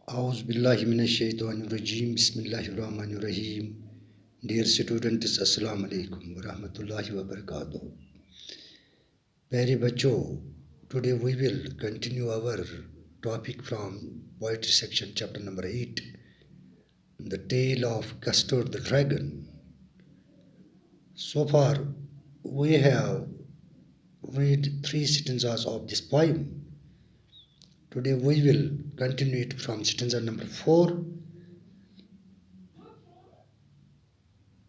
A'udhu billahi minash shaitanir rajim. Bismillahir rahmanir rahim. Dear students, assalamu alaikum wa rahmatullahi wa barakatuh. Pyare bachcho, today we will continue our topic from poetry section, chapter number 8, The Tale of Custard the Dragon. So far, we have read 3 stanzas of this poem. Today we will continue it from stanza number 4.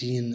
3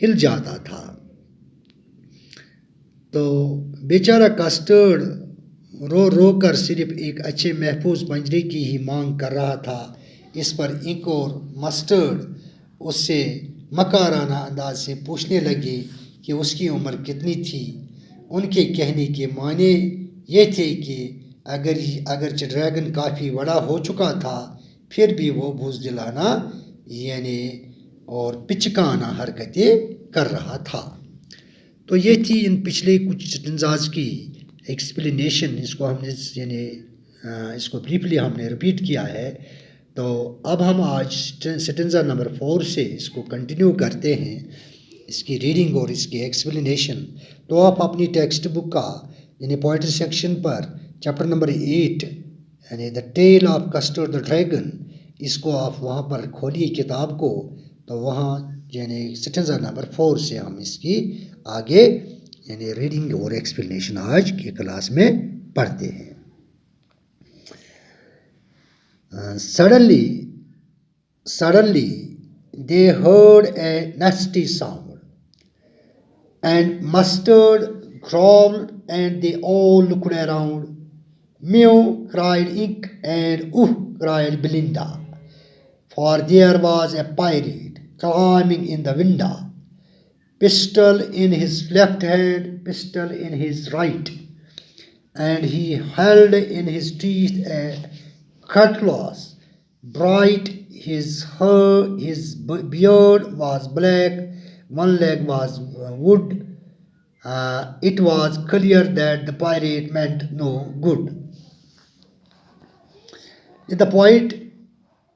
ہل جاتا تھا۔ تو بیچارہ custard رو رو کر صرف ایک اچھے محفوظ پنجرے کی ہی مانگ کر رہا تھا۔ اس پر انک اور مسٹرڈ اس سے مکارانہ انداز سے پوچھنے لگے کہ اس کی عمر کتنی تھی۔ ان کے کہنے کے معنی یہ تھے کہ اگرچہ ڈریگن کافی بڑا ہو چکا تھا، پھر بھی وہ بزدلانہ اور پچکانہ حرکتیں کر رہا تھا۔ تو یہ تھی ان پچھلے کچھ سٹنزاز کی ایکسپلینیشن۔ اس کو ہم نے اس کو بریفلی ہم نے ریپیٹ کیا ہے۔ تو اب ہم آج سٹنزا نمبر 4 سے اس کو کنٹینیو کرتے ہیں، اس کی ریڈنگ اور اس کی ایکسپلینیشن۔ تو آپ اپنی ٹیکسٹ بک کا پوئٹری سیکشن پر chapter number 8 the tale of Custard the dragon, اس کو آپ وہاں پر کھولیے کتاب کو، تو وہاں سٹنزا نمبر 4 سے ہم اس کی آگے ریڈنگ اور ایکسپلینیشن آج کی کلاس میں پڑھتے ہیں۔ Suddenly they heard a nasty sound, and Mustard growled, and they all looked around. Meow, cried Ink, and cried Belinda, for there was a pirate climbing in the window, pistol in his left hand, pistol in his right, and he held in his teeth a cutlass bright. His beard was black, one leg was wood. It was clear that the pirate meant no good. The poet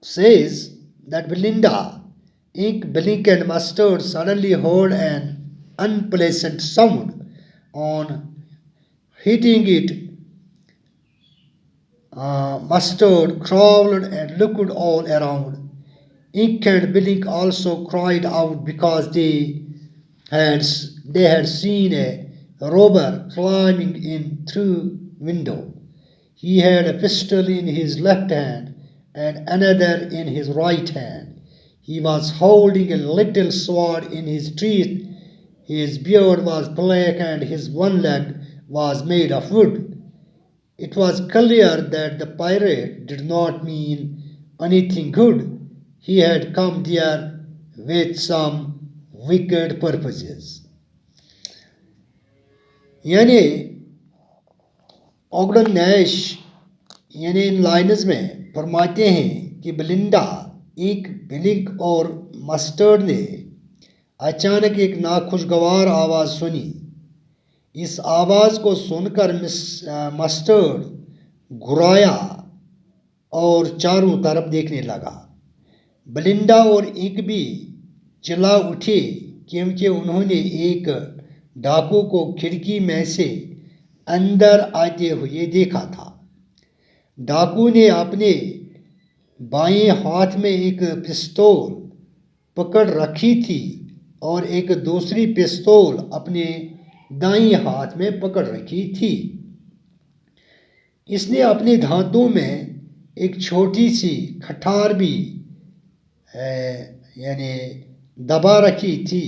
says that Belinda, Ink, Blink, and Mustard suddenly heard an unpleasant sound. On hitting it, Mustard crawled and looked all around. Ink and Blink also cried out because they had seen a robber climbing in through window. He had a pistol in his left hand and another in his right hand. He was holding a little sword in his teeth. His beard was black and his one leg was made of wood. It was clear that the pirate did not mean anything good. He had come there with some wicked purposes. Ogden Nash ان lines میں فرماتے ہیں کہ بلنڈا، انک، blink اور mustard نے اچانک ایک ناخوشگوار آواز سنی۔ اس آواز کو سن کر مسٹرڈ گھرایا اور چاروں طرف دیکھنے لگا۔ بلنڈا اور انک بھی چلا اٹھے کیونکہ انہوں نے ایک ڈاکو کو کھڑکی میں سے اندر آتے ہوئے دیکھا تھا۔ ڈاکو نے اپنے بائیں ہاتھ میں ایک پستول پکڑ رکھی تھی اور ایک دوسری پستول اپنے دائیں ہاتھ میں پکڑ رکھی تھی۔ اس نے اپنے دھانتوں میں ایک چھوٹی سی کٹار بھی دبا رکھی تھی،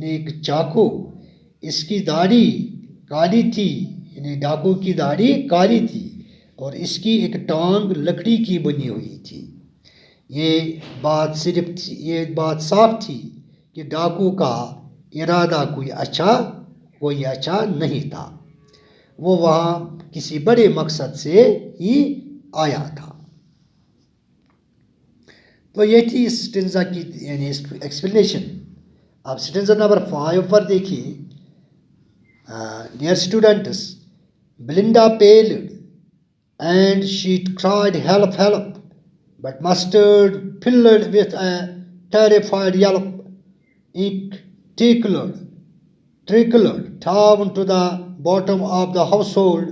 ایک چاقو۔ اس کی داڑھی کالی تھی، ڈاکو کی داڑھی کالی تھی اور اس کی ایک ٹانگ لکڑی کی بنی ہوئی تھی۔ یہ بات صاف تھی کہ ڈاکو کا ارادہ کوئی اچھا نہیں تھا، وہ وہاں کسی بڑے مقصد سے ہی آیا تھا۔ تو یہ تھی اس سٹنزا کی ایکسپلینیشن۔ اب سٹنزا نمبر 5 پر دیکھیے۔ Dear students, Belinda paled and she cried, "Help, help!" But Mustard filled with a terrified yelp. Ink trickled down to the bottom of the household,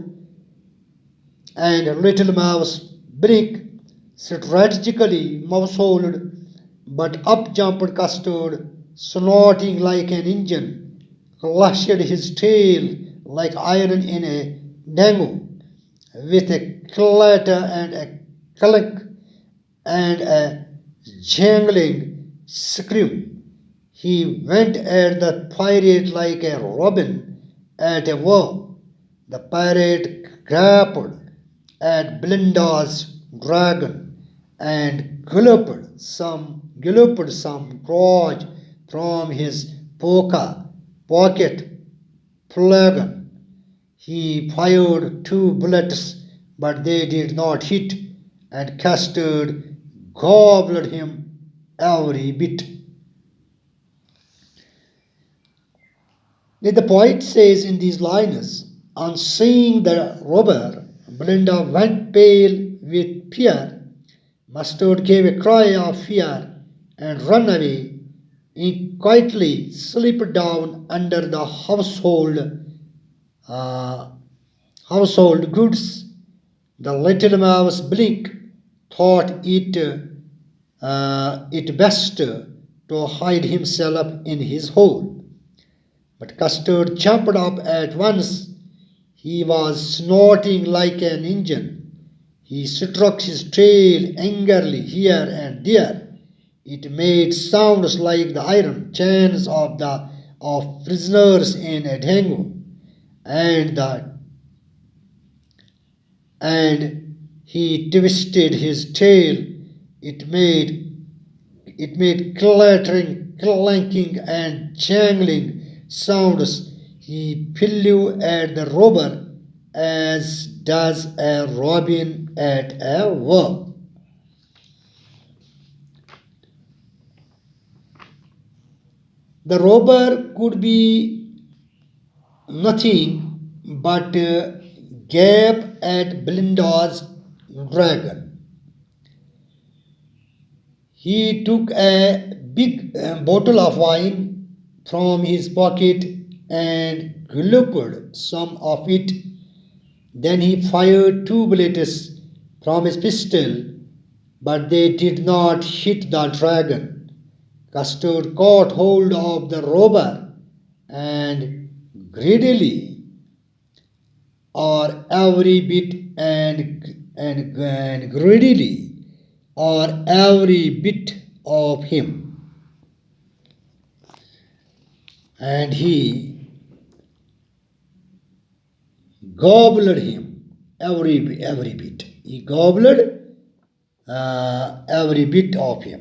and Little Mouse Blink strategically mouse-holed, but up jumped Custard, snorting like an engine, lashed his tail like iron in a dango. With a clatter and a clink and a jangling scream, He went at the pirate like a robin at a worm. The pirate grappled at Belinda's dragon and gulped some grog from his pocket flagon. He fired 2 bullets, but they did not hit, and Custard gobbled him every bit. The poet says in these lines, on seeing the robber, Belinda went pale with fear. Mustard gave a cry of fear and ran away. He quietly slipped down under the household goods. The little mouse Blink thought it best to hide himself in his hole. But Custard jumped up at once. He was snorting like an engine. He struck his tail angrily here and there. It made sounds like the iron chains of prisoners in a dango, and he twisted his tail. It made clattering, clanking, and jangling sounds. He flew at the robber as does a robin at a worm. The robber could be nothing but gap at Belinda's dragon. He took a big bottle of wine from his pocket and gulped some of it. Then he fired 2 bullets from his pistol, but they did not hit the dragon. Custard caught hold of the robber and greedily, or every bit of him, and he gobbled him every bit. He gobbled every bit of him.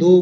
2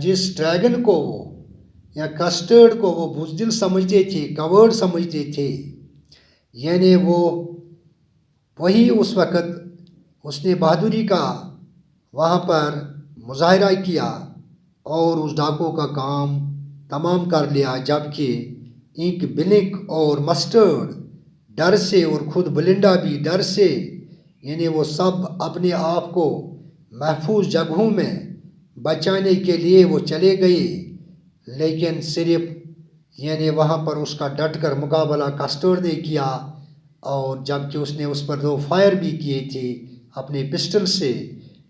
جس dragon کو یا custard کو وہ بزدل سمجھتے تھے، کورڈ سمجھتے تھے، یعنی وہی اس وقت اس نے بہادری کا وہاں پر مظاہرہ کیا اور اس ڈاکو کا کام تمام کر لیا، جبکہ انک بلنک اور مسٹرڈ ڈر سے، اور خود بلنڈا بھی ڈر سے، یعنی وہ سب اپنے آپ کو محفوظ جگہوں میں بچانے کے لیے وہ چلے گئے، لیکن صرف یعنی وہاں پر اس کا ڈٹ کر مقابلہ کسٹرڈ نے کیا، اور جبکہ اس نے اس پر 2 فائر بھی کیے تھے اپنے پسٹل سے،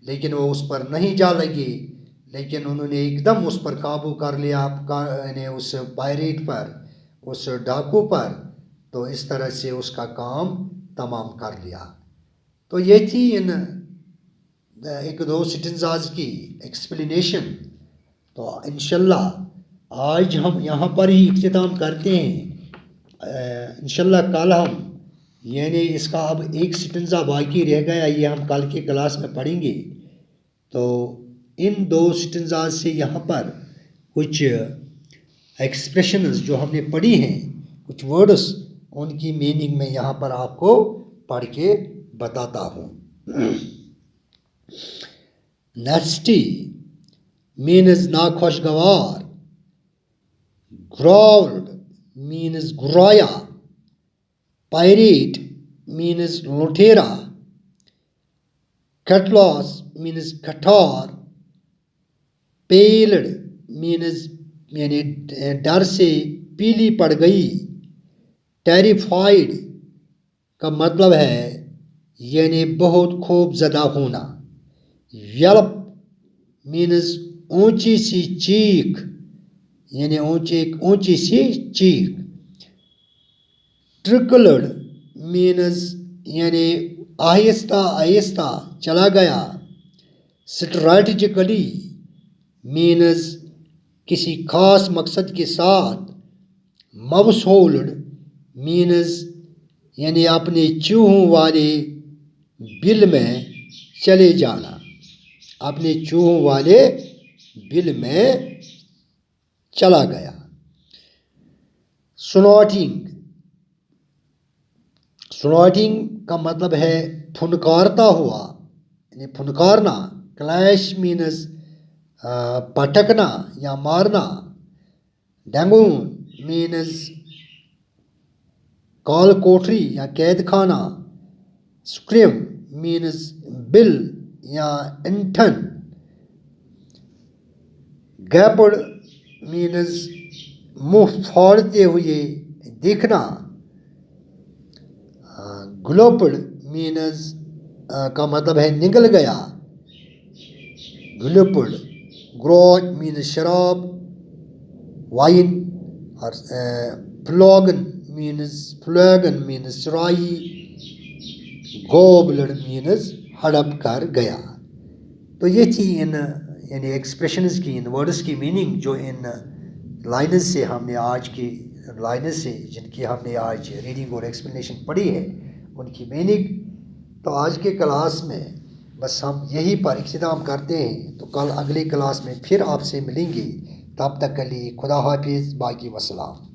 لیکن وہ اس پر نہیں جا لگے، لیکن انہوں نے ایک دم اس پر قابو کر لیا، یعنی اس پائریٹ پر، اس ڈاکو پر، تو اس طرح سے اس کا کام تمام کر لیا۔ تو یہ تھی ان 1-2 سٹنزاز کی ایکسپلینیشن۔ تو انشاءاللہ آج ہم یہاں پر ہی اختتام کرتے ہیں۔ انشاءاللہ کل ہم یعنی اس کا اب 1 سٹنزا باقی رہ گیا، یہ ہم کل کے کلاس میں پڑھیں گے۔ تو ان 2 سٹنزاز سے یہاں پر کچھ ایکسپریشنز جو ہم نے پڑھی ہیں، کچھ ورڈز، ان کی میننگ میں یہاں پر آپ کو پڑھ کے بتاتا ہوں۔ نیسٹی مینز ناخوشگوار، گراولڈ مینز گرایا، پائریٹ مینز لٹیرا، کٹلاس مینز کٹار، پیلڈ مینز یعنی ڈر سے پیلی پڑ گئی، ٹیریفائڈ کا مطلب ہے یعنی بہت خوف زدہ ہونا، یلپ مینز اونچی سی چیخ، یعنی اونچی سی چیخ، ٹرکلڈ مینز یعنی آہستہ آہستہ چلا گیا، اسٹریٹجیکلی مینز کسی خاص مقصد کے ساتھ، ماؤس ہولڈ مینز یعنی اپنے چوہوں والے بل میں چلے جانا، اپنے چوہوں والے بل میں چلا گیا۔ سنوٹنگ کا مطلب ہے پھنکارتا ہوا، یعنی پھنکارنا، کلیش مینز پٹکنا یا مارنا، ڈنگون مینز کال کوٹری یا قید خانہ، اسکریم مینز بل یا انٹن، گیپڈ مینز منہ پھاڑتے ہوئے دیکھنا، گلوپڈ مینز کا مطلب ہے نگل گیا، گلوپڈ، گروٹ مینز شراب، وائن، اور فلوگن مینز چرائی، گوبلڈ مینز ہڑپ کر گیا۔ تو یہ تھی ان یعنی ایکسپریشنز کی، ان ورڈز کی میننگ جو ان لائنز سے ہم نے آج کی لائنز سے جن کی ہم نے آج ریڈنگ اور ایکسپلینیشن پڑھی ہے، ان کی میننگ۔ تو آج کے کلاس میں بس ہم یہی پر اختتام کرتے ہیں، تو کل اگلی کلاس میں پھر آپ سے ملیں گے، تب تک کے لیے خدا حافظ، باقی وسلام۔